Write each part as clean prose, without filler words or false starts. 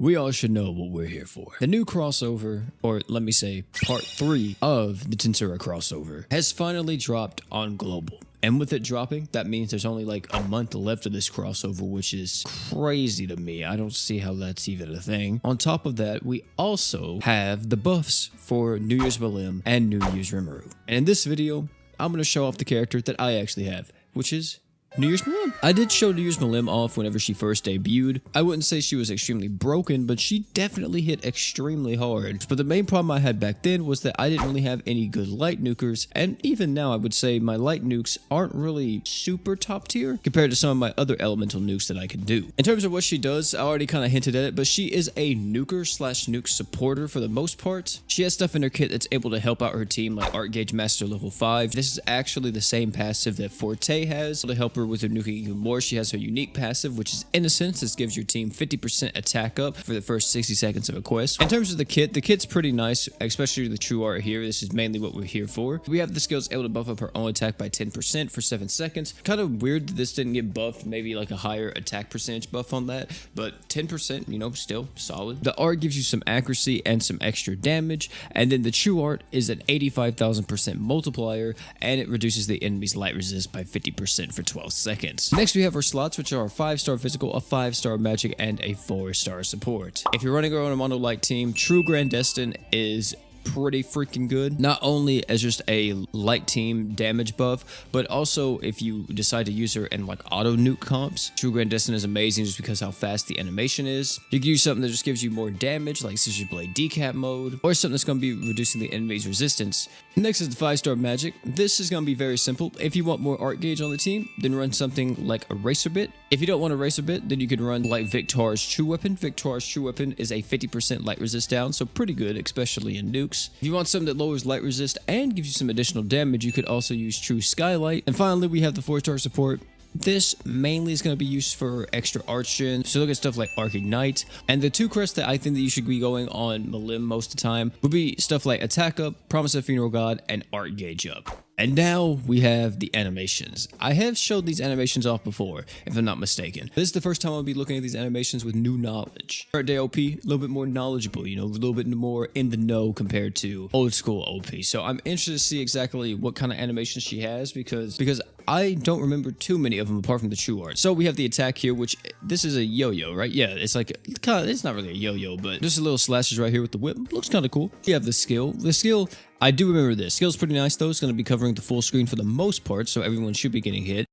We all should know what we're here for. The new crossover, or let me say part 3 of the Tensura crossover, has finally dropped on global. And with it dropping, that means there's only like a month left of this crossover, which is crazy to me. I don't see how that's even a thing. On top of that, we also have the buffs for New Year's Millim and New Year's Rimuru. And in this video, I'm going to show off the character that I actually have, which is New Year's Millim. I did show New Year's Millim off whenever she first debuted. I wouldn't say she was extremely broken, but she definitely hit extremely hard. But the main problem I had back then was that I didn't really have any good light nukers, and even now I would say my light nukes aren't really super top tier compared to some of my other elemental nukes that I can do. In terms of what she does, I already kind of hinted at it, but she is a nuker slash nuke supporter for the most part. She has stuff in her kit that's able to help out her team, like Art Gauge Master level 5. This is actually the same passive that Forte has to help her with her nuking even more. She has her unique passive, which is Innocence. This gives your team 50% attack up for the first 60 seconds of a quest. In terms of the kit's pretty nice, especially the true art here. This is mainly what we're here for. We have the skills able to buff up her own attack by 10% for 7 seconds. Kind of weird that this didn't get buffed, maybe like a higher attack percentage buff on that, but 10%, you know, still solid. The art gives you some accuracy and some extra damage, and then the true art is an 85,000% multiplier, and it reduces the enemy's light resist by 50% for 12 seconds. Next, we have our slots, which are a 5-star physical, a 5-star magic, and a 4-star support. If you're running on a mono light team, True Grandestin is pretty freaking good, not only as just a light team damage buff, but also if you decide to use her in like auto nuke comps. True Grandestin is amazing just because how fast the animation is. You can use something that just gives you more damage, like Scissor Blade decap mode, or something that's going to be reducing the enemy's resistance. Next is the 5-star magic. This is going to be very simple. If you want more art gauge on the team, then run something like Eraser Bit. If you don't want Eraser Bit, then you can run like Victar's True Weapon. Victar's True Weapon is a 50% light resist down, so pretty good, especially in nukes. If you want something that lowers light resist and gives you some additional damage, you could also use True Skylight. And finally, we have the 4-star support. This mainly is going to be used for extra arch gen, so look at stuff like Arc Ignite. And the 2 crests that I think that you should be going on Millim most of the time would be stuff like Attack Up, Promise of Funeral God, and Art Gauge Up. And now we have the animations. I have showed these animations off before, if I'm not mistaken. This is the first time I'll be looking at these animations with new knowledge. Current day OP, a little bit more knowledgeable, you know, a little bit more in the know compared to old school OP. So I'm interested to see exactly what kind of animations she has because I don't remember too many of them apart from the true art. So we have the attack here, which this is a yo-yo, right? Yeah, it's like it's not really a yo-yo, but just a little slashes right here with the whip. Looks kind of cool. You have the skill. The skill, I do remember this. Skill's pretty nice though. It's going to be covering the full screen for the most part, so everyone should be getting hit.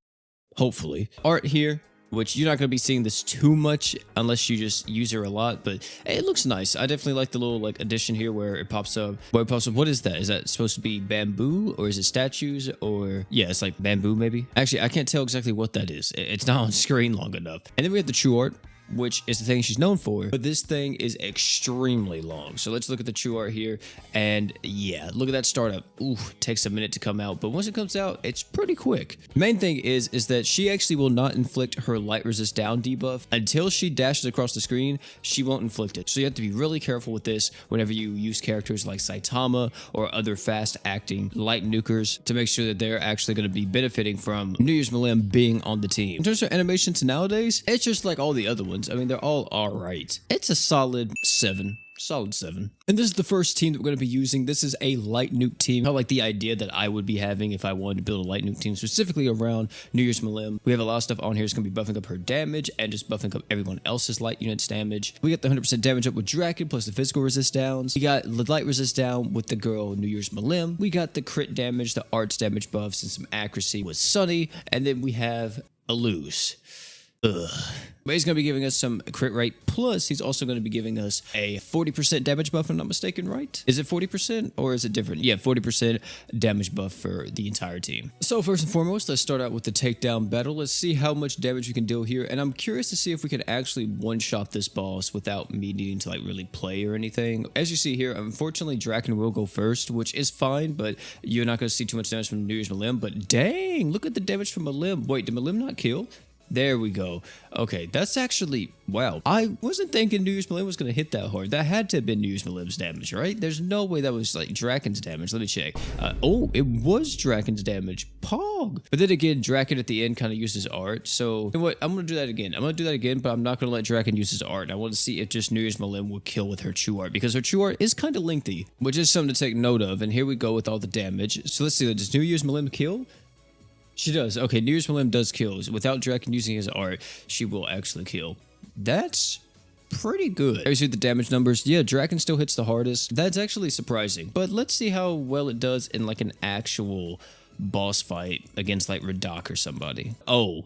Hopefully. Art here, which you're not going to be seeing this too much unless you just use her a lot, but hey, it looks nice. I definitely like the little like addition here where it pops up. What is that? Is that supposed to be bamboo, or is it statues, or yeah, it's like bamboo maybe? Actually, I can't tell exactly what that is. It's not on screen long enough. And then we have the true art, which is the thing she's known for, but this thing is extremely long. So let's look at the true art here, and yeah, look at that startup. Ooh, takes a minute to come out, but once it comes out, it's pretty quick. Main thing is that she actually will not inflict her light resist down debuff until she dashes across the screen. She won't inflict it, so you have to be really careful with this whenever you use characters like Saitama or other fast acting light nukers to make sure that they're actually going to be benefiting from New Year's Millim being on the team. In terms of animations nowadays, it's just like all the other ones. I mean, they're all alright. It's a solid 7. Solid 7. And this is the first team that we're going to be using. This is a light nuke team. I like the idea that I would be having if I wanted to build a light nuke team specifically around New Year's Millim. We have a lot of stuff on here that's going to be buffing up her damage and just buffing up everyone else's light units damage. We got the 100% damage up with Draken plus the physical resist downs. We got the light resist down with the girl New Year's Millim. We got the crit damage, the arts damage buffs, and some accuracy with Sunny. And then we have a lose. Ugh. But he's going to be giving us some crit rate, plus he's also going to be giving us a 40% damage buff, if I'm not mistaken, right? Is it 40% or is it different? Yeah, 40% damage buff for the entire team. So first and foremost, let's start out with the takedown battle. Let's see how much damage we can deal here, and I'm curious to see if we can actually one-shot this boss without me needing to like really play or anything. As you see here, unfortunately, Draken will go first, which is fine, but you're not going to see too much damage from New Year's Millim, but dang, look at the damage from Millim. Wait, did Millim not kill? There we go. Okay, that's actually, wow. I wasn't thinking New Year's Millim was going to hit that hard. That had to have been New Year's Millim's damage, right? There's no way that was like Draken's damage. Let me check. Oh, it was Draken's damage. Pog. But then again, Draken at the end kind of used his art. So, you know what? I'm going to do that again. I'm going to do that again, but I'm not going to let Draken use his art. I want to see if just New Year's Millim will kill with her true art, because her true art is kind of lengthy, which is something to take note of. And here we go with all the damage. So let's see. Does New Year's Millim kill? She does. Okay, New Year's Millim does kill. Without Draken using his art, she will actually kill. That's pretty good. Here's the damage numbers. Yeah, Draken still hits the hardest. That's actually surprising. But let's see how well it does in like an actual boss fight against like Radak or somebody. Oh.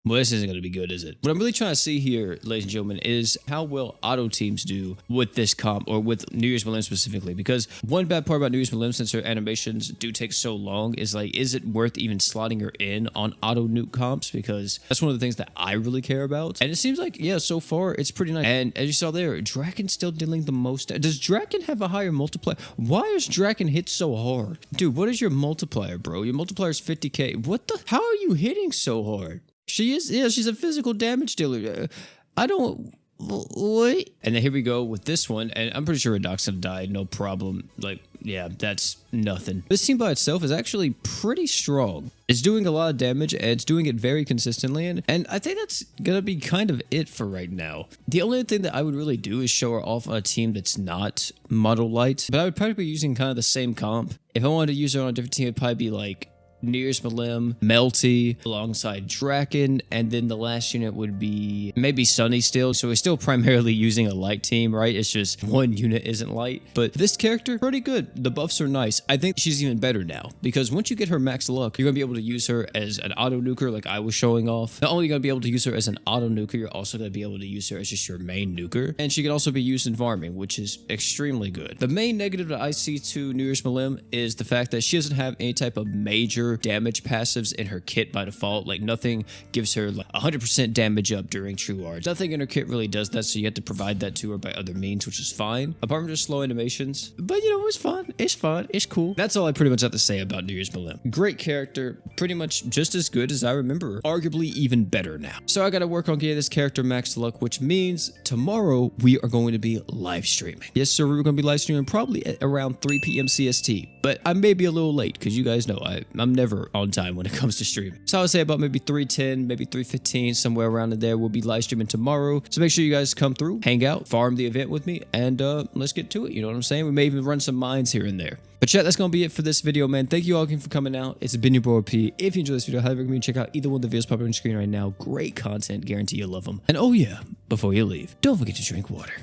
Well, this isn't going to be good, is it? What I'm really trying to see here, ladies and gentlemen, is how well auto teams do with this comp, or with New Year's Millim specifically. Because one bad part about New Year's Millim, since her animations do take so long, is like, is it worth even slotting her in on auto nuke comps? Because that's one of the things that I really care about. And it seems like, yeah, so far it's pretty nice. And as you saw there, Draken's still dealing the most. Does Draken have a higher multiplier? Why is Draken hit so hard? Dude, what is your multiplier, bro? Your multiplier is 50k. What the? How are you hitting so hard? She is, yeah, she's a physical damage dealer. I don't, what? And then here we go with this one, and I'm pretty sure Radak's gonna die, no problem. Like, yeah, that's nothing. This team by itself is actually pretty strong. It's doing a lot of damage, and it's doing it very consistently, and I think that's gonna be kind of it for right now. The only thing that I would really do is show her off on a team that's not Model Light, but I would probably be using kind of the same comp. If I wanted to use her on a different team, it'd probably be like New Year's Millim, Melty, alongside Draken, and then the last unit would be maybe Sunny still. So we're still primarily using a light team, right? It's just one unit isn't light. But this character, pretty good. The buffs are nice. I think she's even better now, because once you get her max luck, you're going to be able to use her as an auto nuker like I was showing off. Not only are you going to be able to use her as an auto nuker, you're also going to be able to use her as just your main nuker. And she can also be used in farming, which is extremely good. The main negative that I see to New Year's Millim is the fact that she doesn't have any type of major damage passives in her kit by default. Like, nothing gives her like 100% damage up during true art. Nothing in her kit really does that, so you have to provide that to her by other means, which is fine. Apart from just slow animations. But you know, it's fun. It's fun. It's cool. That's all I pretty much have to say about New Year's Millim. Great character. Pretty much just as good as I remember her. Arguably even better now. So I gotta work on getting this character max luck, which means tomorrow we are going to be live streaming. Yes, sir, we're going to be live streaming probably at around 3 p.m. CST. But I may be a little late, because you guys know I'm never on time when it comes to streaming. So I would say about maybe 3:10, maybe 3:15, somewhere around in there. We'll be live streaming tomorrow. So make sure you guys come through, hang out, farm the event with me, and let's get to it. You know what I'm saying? We may even run some mines here and there. But chat, that's going to be it for this video, man. Thank you all again for coming out. It's been your boy P. If you enjoyed this video, I highly recommend you check out either one of the videos popping on your screen right now. Great content. Guarantee you'll love them. And oh yeah, before you leave, don't forget to drink water.